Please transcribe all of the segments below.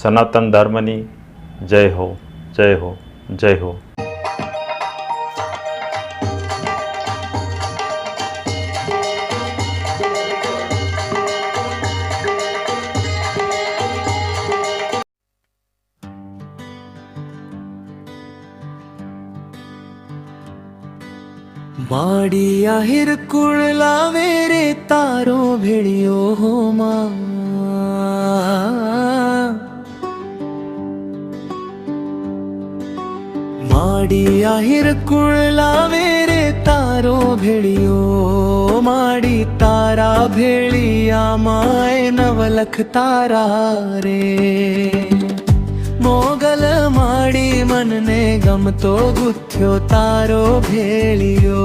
સનાતન ધર્મની જય હો, જય હો, જય હો. माड़ी आहिर कुड़लावे रे तारो भेड़ियो हो मां माड़ी आहिर कुड़लावे रे तारो भेड़ियो माड़ी तारा भेड़िया माए नवलख तारा रे मोगल माड़ी मन ने गमतो गुथ्यो तारो भेड़ियो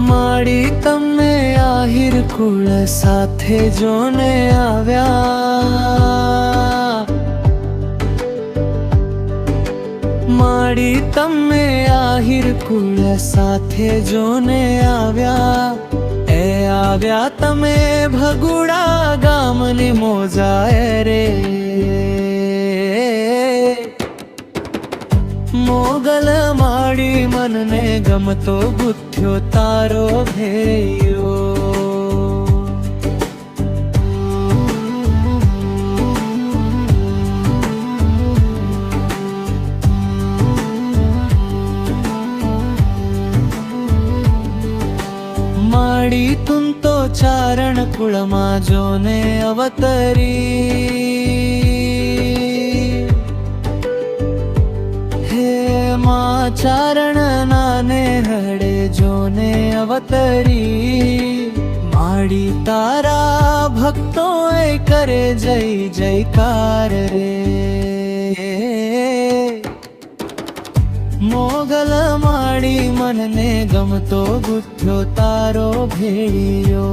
माड़ी तमे आहिर कुल साथे जोने आव्या माड़ी तमे आहिर कुल साथे जोने आव्या ए आव्या तमे भगुड़ा गामनी मोजाए रे मोगल माड़ी मन ने गमतो गुथ्यो तारो भेयो माड़ी तुम तो चारण कुळमा जोने अवतरी हे मां चारण नाने हड़े जोने अवतरी माड़ी तारा भक्तों ए करे जय जयकार रे मोगल माड़ी मन ने गमतो गुथ्यो तारो भेड़ियो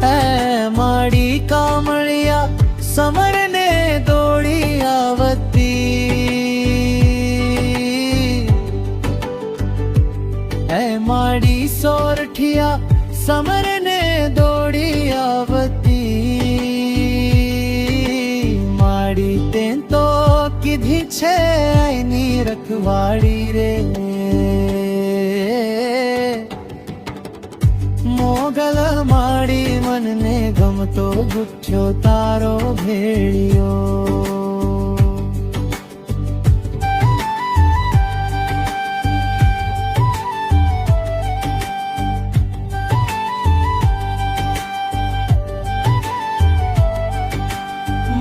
ए माड़ी कामड़िया समर ने दौड़ी आवती ए माड़ी सोरठिया समर ने दौड़ी आवती माड़ी तें तो किधी छे आईनी रखवाड़ी रे मोगल माड़ी मन ने गमतो गुथ्यो तारो भेड़ियो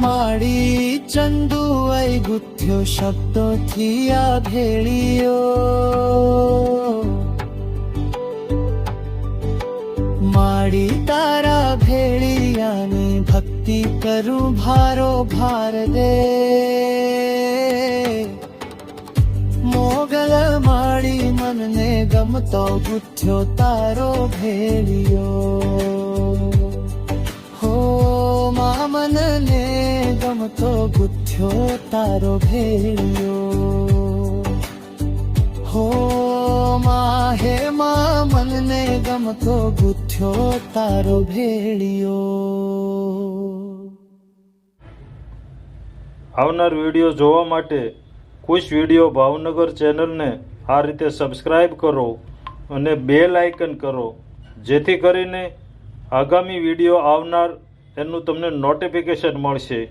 माड़ी चंदू आई गुथ्यो शब्दों थी आ भेड़ियो माड़ी तारा भेड़िया ने भक्ति करूं भारो भार दे मोगल माड़ी मन ने गमतो गुथ्यो तारो भेड़ियो हो मामन ने गमतो गुथ्यो तारो भेड़ियो हो माहे मामन ने गमतो गुथ्यो तारो भेड़ियो. આવનાર વિડીયો જોવા માટે ખુશ વિડીયો ભાવનગર ચેનલને આ રીતે સબસ્ક્રાઈબ કરો અને બેલ આઇકન કરો જેથી કરીને આગામી વિડીયો આવનાર એનું તમને નોટિફિકેશન મળશે.